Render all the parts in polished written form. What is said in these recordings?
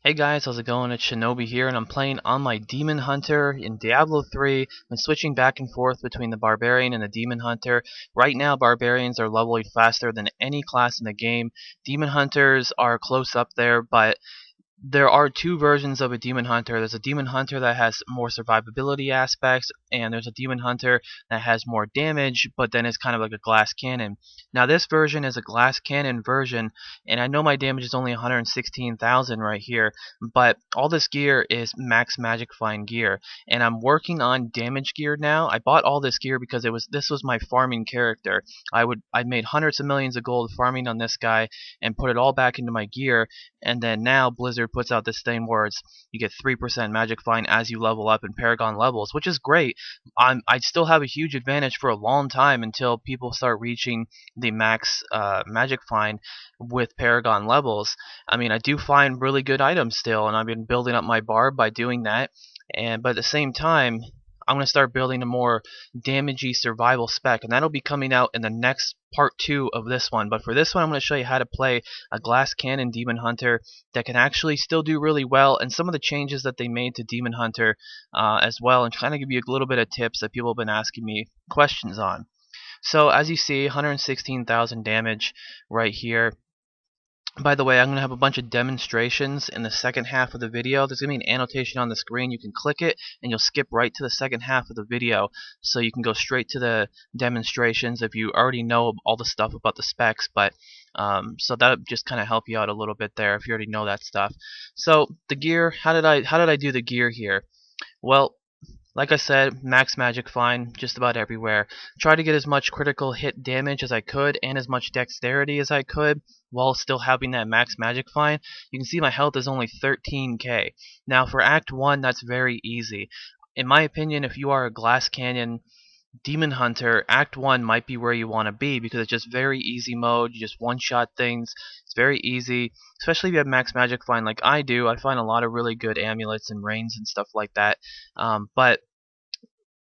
Hey guys, how's it going? It's Shinobi here, and I'm playing on my Demon Hunter in Diablo 3. I'm switching back and forth between the Barbarian and the Demon Hunter. Right now, Barbarians are leveling faster than any class in the game. Demon Hunters are close up there, but there are two versions of a Demon Hunter. There's a Demon Hunter that has more survivability aspects, and there's a Demon Hunter that has more damage, but then it's kind of like a glass cannon. Now this version is a glass cannon version, and I know my damage is only 116,000 right here, but all this gear is max magic find gear, and I'm working on damage gear now. I bought all this gear because this was my farming character. I made hundreds of millions of gold farming on this guy and put it all back into my gear, and then now Blizzard puts out this thing where you get 3% magic find as you level up in Paragon levels, which is great. I still have a huge advantage for a long time until people start reaching the max magic find with Paragon levels. I mean, I do find really good items still, and I've been building up my bar by doing that. But at the same time, I'm going to start building a more damagey survival spec, and that'll be coming out in the next part 2 of this one. But for this one, I'm going to show you how to play a glass cannon Demon Hunter that can actually still do really well, and some of the changes that they made to Demon Hunter as well, and kind of give you a little bit of tips that people have been asking me questions on. So as you see, 116,000 damage right here. By the way, I'm going to have a bunch of demonstrations in the second half of the video. There's going to be an annotation on the screen. You can click it and you'll skip right to the second half of the video, so you can go straight to the demonstrations if you already know all the stuff about the specs. But so that just kind of help you out a little bit there if you already know that stuff. So the gear, how did I do the gear here? Well, like I said, max magic find just about everywhere. Try to get as much critical hit damage as I could and as much dexterity as I could while still having that max magic find. You can see my health is only 13k. Now for Act 1, that's very easy. In my opinion, if you are a Glass Canyon Demon Hunter, Act 1 might be where you want to be because it's just very easy mode. You just one-shot things. It's very easy, especially if you have max magic find like I do. I find a lot of really good amulets and reins and stuff like that. But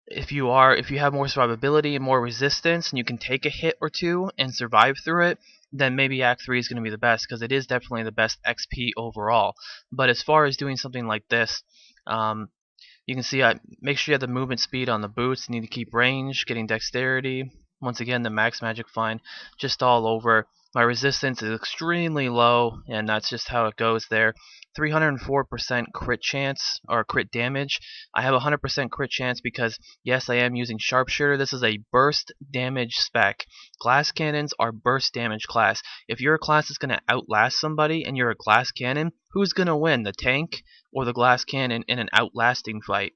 if you have more survivability and more resistance, and you can take a hit or two and survive through it, then maybe Act 3 is going to be the best, because it is definitely the best XP overall. But as far as doing something like this, you can see I make sure you have the movement speed on the boots. You need to keep range, getting dexterity. Once again, the max magic find just all over. My resistance is extremely low, and that's just how it goes there. 304% crit chance, or crit damage. I have 100% crit chance because, yes, I am using sharpshooter. This is a burst damage spec. Glass cannons are burst damage class. If you're a class that's going to outlast somebody and you're a glass cannon, who's going to win, the tank or the glass cannon in an outlasting fight?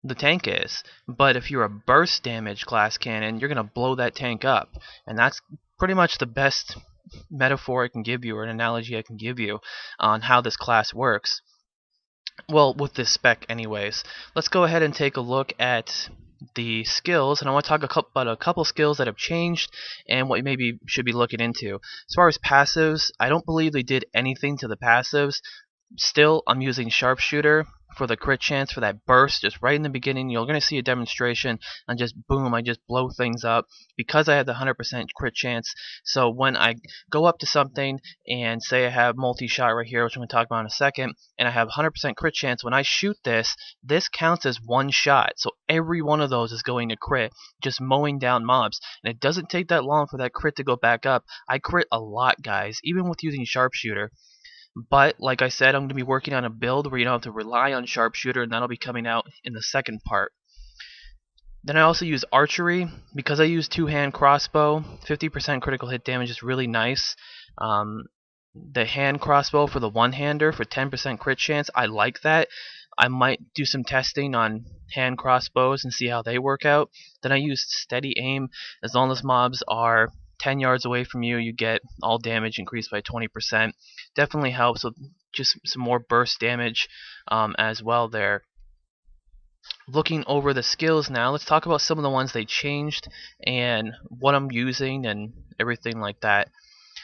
The tank is. But if you're a burst damage glass cannon, you're going to blow that tank up. And that's pretty much the best metaphor I can give you, or an analogy I can give you on how this class works. Well, with this spec anyways. Let's go ahead and take a look at the skills, and I want to talk about a couple skills that have changed and what you maybe should be looking into. As far as passives, I don't believe they did anything to the passives. Still, I'm using sharpshooter for the crit chance, for that burst, just right in the beginning. You're going to see a demonstration, and just boom, I just blow things up because I have the 100% crit chance. So when I go up to something and say I have multi-shot right here, which I'm going to talk about in a second, and I have 100% crit chance, when I shoot this counts as one shot. So every one of those is going to crit, just mowing down mobs. And it doesn't take that long for that crit to go back up. I crit a lot, guys, even with using sharpshooter. But, like I said, I'm going to be working on a build where you don't have to rely on sharpshooter, and that'll be coming out in the second part. Then I also use archery. Because I use two-hand crossbow, 50% critical hit damage is really nice. The hand crossbow for the one-hander for 10% crit chance, I like that. I might do some testing on hand crossbows and see how they work out. Then I use steady aim. As long as mobs are 10 yards away from you, you get all damage increased by 20%. Definitely helps with just some more burst damage as well there. Looking over the skills now, let's talk about some of the ones they changed and what I'm using and everything like that.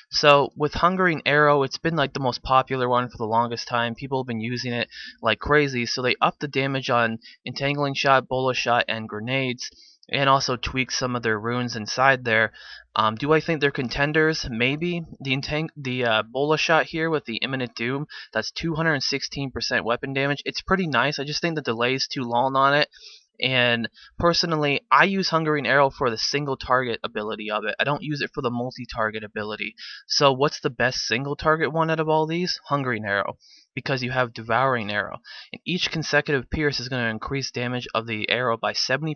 So with Hungering Arrow, it's been like the most popular one for the longest time. People have been using it like crazy, so they upped the damage on Entangling Shot, Bola Shot, and Grenades. and also tweak some of their runes inside there. Do I think they're contenders? Maybe. The Bola shot here with the Imminent Doom, that's 216% weapon damage. It's pretty nice. I just think the delay is too long on it. And personally, I use Hungering Arrow for the single target ability of it. I don't use it for the multi-target ability. So what's the best single target one out of all these? Hungering Arrow, because you have Devouring Arrow. And each consecutive pierce is going to increase damage of the arrow by 70%.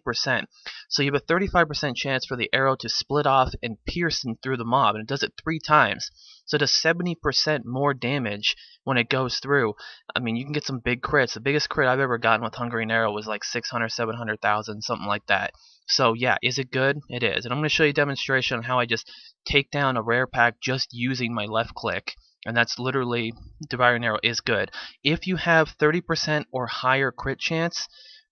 So you have a 35% chance for the arrow to split off and pierce through the mob, and it does it 3 times. So it does 70% more damage when it goes through. I mean, you can get some big crits. The biggest crit I've ever gotten with Hungering Arrow was like 600, 700,000, something like that. So yeah, is it good? It is. And I'm going to show you a demonstration on how I just take down a rare pack just using my left click. And that's literally, Devouring Arrow is good. If you have 30% or higher crit chance,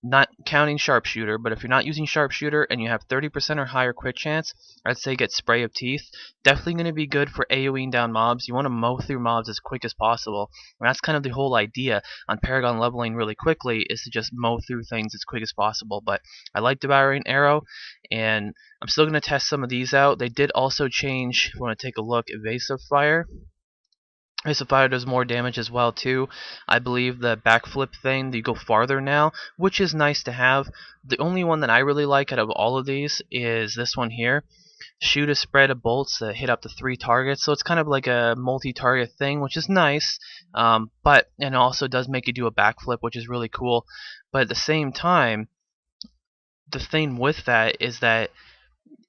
not counting Sharpshooter, but if you're not using Sharpshooter and you have 30% or higher crit chance, I'd say get Spray of Teeth. Definitely going to be good for AoEing down mobs. You want to mow through mobs as quick as possible. And that's kind of the whole idea on Paragon leveling really quickly, is to just mow through things as quick as possible. But I like Devouring Arrow, and I'm still going to test some of these out. They did also change, if you want to take a look, Evasive Fire. Evasive Fire does more damage as well too. I believe the backflip thing, you go farther now, which is nice to have. The only one that I really like out of all of these is this one here. Shoot a spread of bolts that hit up to 3 targets, so it's kind of like a multi-target thing, which is nice. And it also does make you do a backflip, which is really cool. But at the same time, the thing with that is that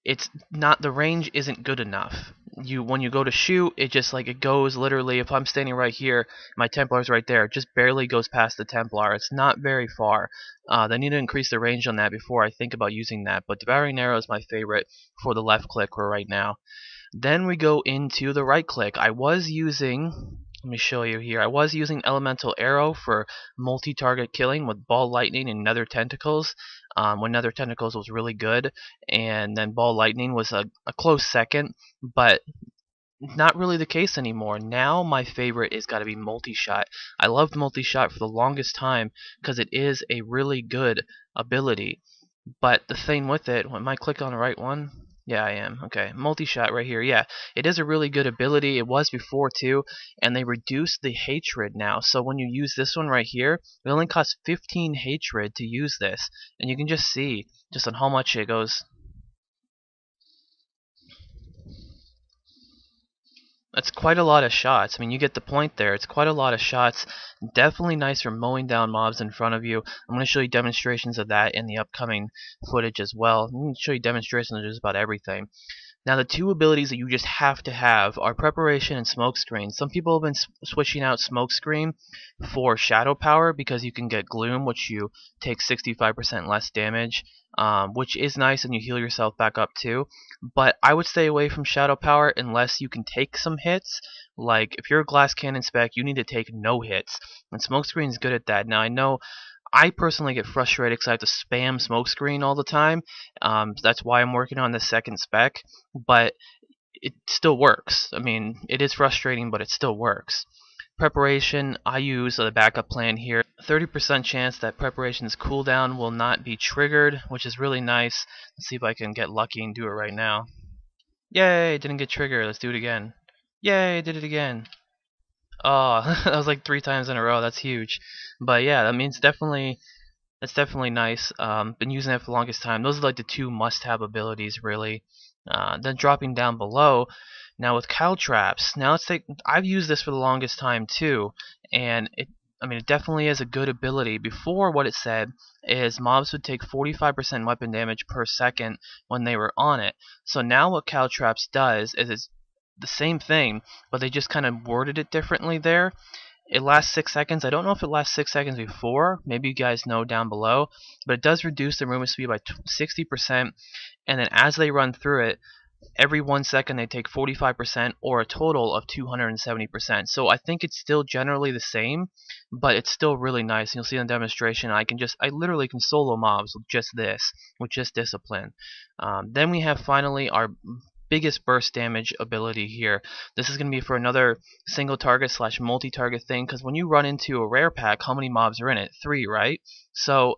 it's not, the range isn't good enough. When you go to shoot, it just like, it goes literally, if I'm standing right here, my Templar's right there, it just barely goes past the Templar. It's not very far. They need to increase the range on that before I think about using that. But Devouring Arrow is my favorite for the left click for right now. Then we go into the right click. I was using, let me show you here, I was using Elemental Arrow for multi-target killing with Ball Lightning and Nether Tentacles, when Nether Tentacles was really good, and then Ball Lightning was a close second, but not really the case anymore. Now my favorite is got to be Multi-Shot. I loved Multi-Shot for the longest time because it is a really good ability. But the thing with it, am I click on the right one? Yeah, I am. Okay, Multi-Shot right here. Yeah, it is a really good ability. It was before too, and they reduced the hatred now. So when you use this one right here, it only costs 15 hatred to use this, and you can just see just on how much it goes. That's quite a lot of shots. I mean, you get the point there. It's quite a lot of shots. Definitely nice for mowing down mobs in front of you. I'm going to show you demonstrations of that in the upcoming footage as well. I'm going to show you demonstrations of just about everything. Now, the 2 abilities that you just have to have are Preparation and Smokescreen. Some people have been switching out Smokescreen for Shadow Power because you can get Gloom, which you take 65% less damage, which is nice, and you heal yourself back up too. But I would stay away from Shadow Power unless you can take some hits. Like, if you're a Glass Cannon Spec, you need to take no hits, and Smokescreen is good at that. Now, I know I personally get frustrated because I have to spam Smokescreen all the time. That's why I'm working on the second spec, but it still works. I mean, it is frustrating, but it still works. Preparation, I use the backup plan here. 30% chance that Preparation's cooldown will not be triggered, which is really nice. Let's see if I can get lucky and do it right now. Yay, didn't get triggered. Let's do it again. Yay, did it again. Oh, that was like 3 times in a row. That's huge. But yeah, that means that's definitely nice. Been using it for the longest time. Those are like the 2 must-have abilities, really. Then dropping down below, now with Caltrops. Now let's take. I've used this for the longest time too, and it definitely is a good ability. Before, what it said is mobs would take 45% weapon damage per second when they were on it. So now what Caltrops does is it's the same thing, but they just kind of worded it differently there. It lasts 6 seconds. I don't know if it lasts 6 seconds before. Maybe you guys know down below. But it does reduce the movement speed by 60%. And then as they run through it, every 1 second they take 45% or a total of 270%. So I think it's still generally the same, but it's still really nice. You'll see in the demonstration, I literally can solo mobs with just discipline. Then we have finally our biggest burst damage ability here. This is going to be for another single target / multi-target thing, because when you run into a rare pack, how many mobs are in it? 3, right? So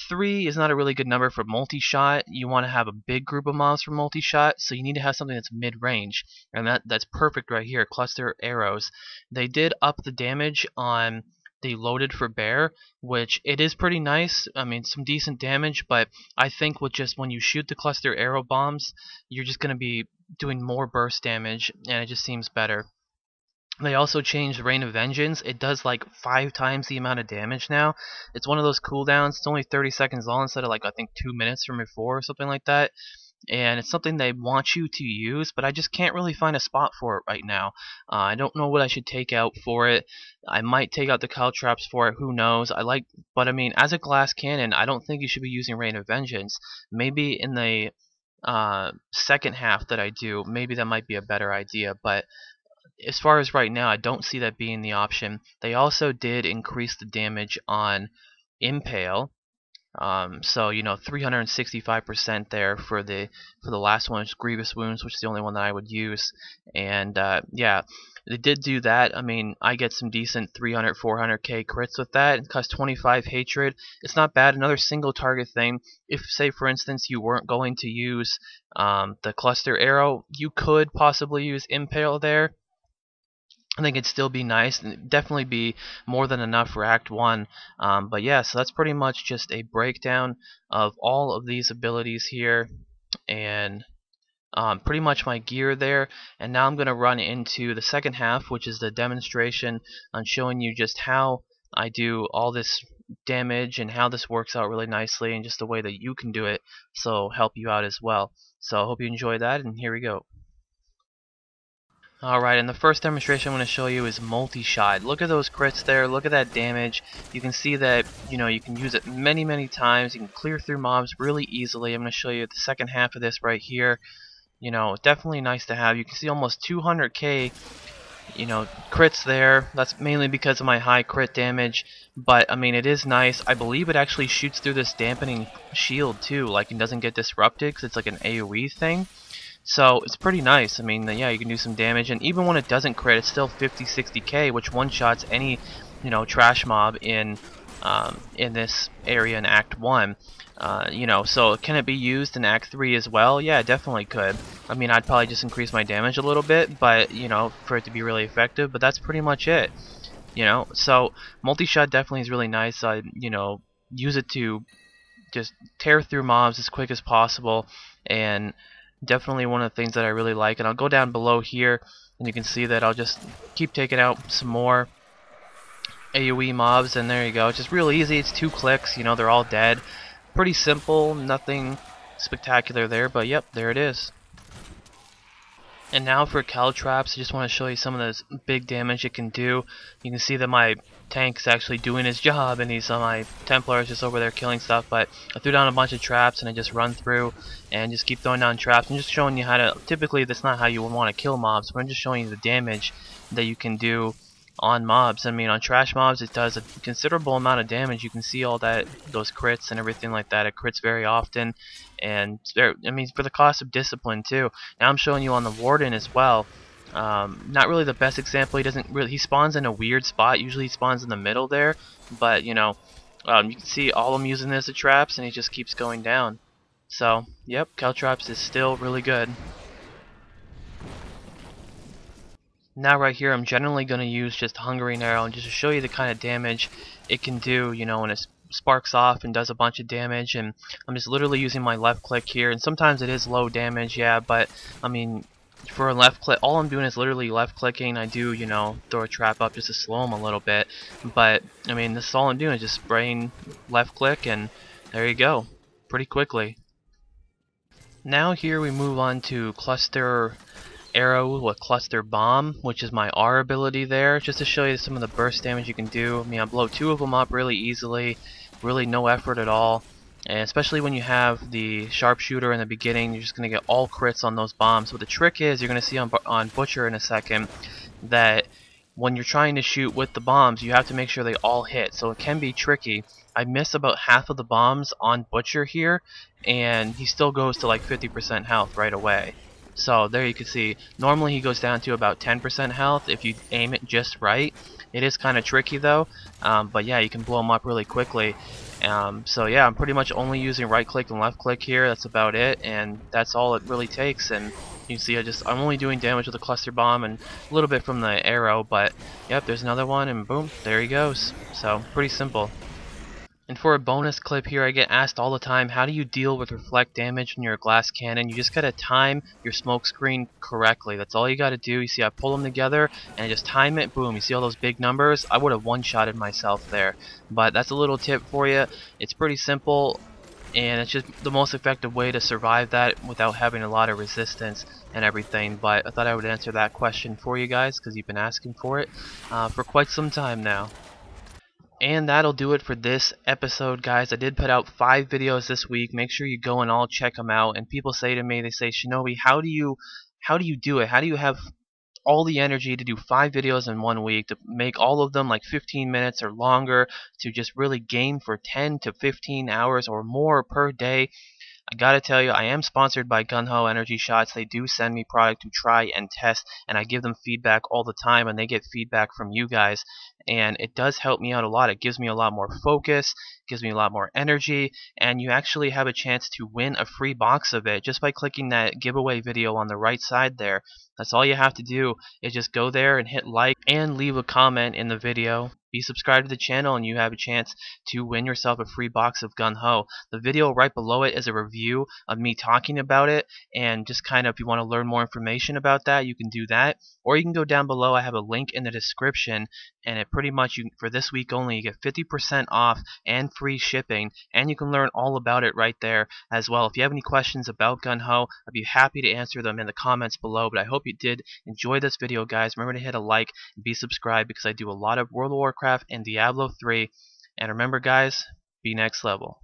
3 is not a really good number for multi-shot. You want to have a big group of mobs for multi-shot, so you need to have something that's mid-range, and that's perfect right here. Cluster arrows. They did up the damage on the loaded for bear, which it is pretty nice. I mean, some decent damage, but I think with just when you shoot the cluster arrow bombs, you're just going to be doing more burst damage, and it just seems better. They also changed Rain of Vengeance. It does like 5 times the amount of damage now. It's one of those cooldowns. It's only 30 seconds long instead of like I think 2 minutes from before or something like that. And it's something they want you to use, but I just can't really find a spot for it right now. I don't know what I should take out for it. I might take out the Caltrops for it. Who knows? But I mean, as a glass cannon, I don't think you should be using Rain of Vengeance. Maybe in the second half that I do, maybe that might be a better idea. But as far as right now, I don't see that being the option. They also did increase the damage on Impale. So 365% there for the last one, which is Grievous Wounds, which is the only one that I would use. And yeah, they did do that. I mean, I get some decent 300, 400k crits with that. It costs 25 hatred. It's not bad. Another single target thing. If, say, for instance, you weren't going to use the cluster arrow, you could possibly use Impale there. I think it'd still be nice and definitely be more than enough for Act 1. But yeah, so that's pretty much just a breakdown of all of these abilities here and pretty much my gear there. And now I'm going to run into the second half, which is the demonstration on showing you just how I do all this damage and how this works out really nicely and just the way that you can do it, so help you out as well. So I hope you enjoy that, and here we go. Alright, and the first demonstration I'm going to show you is multi-shot. Look at those crits there, look at that damage. You can see that, you can use it many times. You can clear through mobs really easily. I'm going to show you the second half of this right here. Definitely nice to have. You can see almost 200k, crits there. That's mainly because of my high crit damage. But, I mean, it is nice. I believe it actually shoots through this dampening shield, too. Like, it doesn't get disrupted because it's like an AoE thing. So it's pretty nice. I mean, yeah, you can do some damage, and even when it doesn't crit, it's still 50-60k, which one-shots any, trash mob in this area in Act 1. So can it be used in Act 3 as well? Yeah, it definitely could. I mean, I'd probably just increase my damage a little bit, but for it to be really effective. But that's pretty much it. So multi-shot definitely is really nice. I use it to just tear through mobs as quick as possible, and definitely one of the things that I really like. And I'll go down below here and you can see that I'll just keep taking out some more AoE mobs, and there you go. It's just real easy. It's 2 clicks, they're all dead. Pretty simple, nothing spectacular there, but yep, there it is. And now for Caltrops, I just want to show you some of this big damage it can do. You can see that my tank is actually doing his job, and my Templar is just over there killing stuff. But I threw down a bunch of traps, and I just run through and just keep throwing down traps. I'm just showing you how to. Typically, that's not how you would want to kill mobs, but I'm just showing you the damage that you can do on mobs. I mean, on trash mobs, it does a considerable amount of damage. You can see all those crits and everything like that. It crits very often, and I mean, for the cost of discipline too. Now I'm showing you on the Warden as well. Not really the best example. He spawns in a weird spot. Usually he spawns in the middle there, but you can see all I'm using as the traps, and he just keeps going down. So yep, Caltrops is still really good. Now right here, I'm generally going to use just Hungering Arrow, and just to show you the kind of damage it can do, when it sparks off and does a bunch of damage. And I'm just literally using my left click here, and sometimes it is low damage, yeah, but I mean, for a left click, all I'm doing is literally left clicking. I do, throw a trap up just to slow them a little bit, but I mean, this is all I'm doing is just spraying left click, and there you go, pretty quickly. Now here we move on to Cluster Arrow with Cluster Bomb, which is my R ability there, just to show you some of the burst damage you can do. I mean, I blow 2 of them up really easily, really no effort at all, and especially when you have the sharpshooter in the beginning, you're just going to get all crits on those bombs. What the trick is, you're going to see on Butcher in a second, that when you're trying to shoot with the bombs, you have to make sure they all hit, so it can be tricky. I miss about half of the bombs on Butcher here, and he still goes to like 50% health right away. So there you can see, normally he goes down to about 10% health if you aim it just right, It is kind of tricky though, but yeah, you can blow them up really quickly. So yeah, I'm pretty much only using right click and left click here. That's about it, and that's all it really takes. And you can see I'm only doing damage with the cluster bomb and a little bit from the arrow, but yep, there's another one, and boom, there he goes. So pretty simple. And for a bonus clip here, I get asked all the time, how do you deal with reflect damage in your glass cannon? You just gotta time your smoke screen correctly. That's all you gotta do. You see I pull them together and I just time it, boom, you see all those big numbers? I would have one-shotted myself there. But that's a little tip for you. It's pretty simple, and it's just the most effective way to survive that without having a lot of resistance and everything. But I thought I would answer that question for you guys because you've been asking for it for quite some time now. And that'll do it for this episode, guys. I did put out 5 videos this week. Make sure you go and all check them out. And people say to me, they say, Shinobi, how do you do it? How do you have all the energy to do 5 videos in 1 week, to make all of them like 15 minutes or longer, to just really game for 10 to 15 hours or more per day? I gotta tell you, I am sponsored by Gung-Ho Energy Shots. They do send me product to try and test, and I give them feedback all the time, and they get feedback from you guys. And it does help me out a lot. It gives me a lot more focus, gives me a lot more energy, and you actually have a chance to win a free box of it just by clicking that giveaway video on the right side there. That's all you have to do, is just go there and hit like and leave a comment in the video. Be subscribed to the channel and you have a chance to win yourself a free box of Gung-Ho. The video right below it is a review of me talking about it, and just kind of if you want to learn more information about that, you can do that. Or you can go down below. I have a link in the description, and it pretty much, for this week only, you get 50% off and free shipping, and you can learn all about it right there as well. If you have any questions about Gung-Ho, I'd be happy to answer them in the comments below. But I hope you did enjoy this video, guys. Remember to hit a like and be subscribed, because I do a lot of World of Warcraft and Diablo 3. And remember, guys, be next level.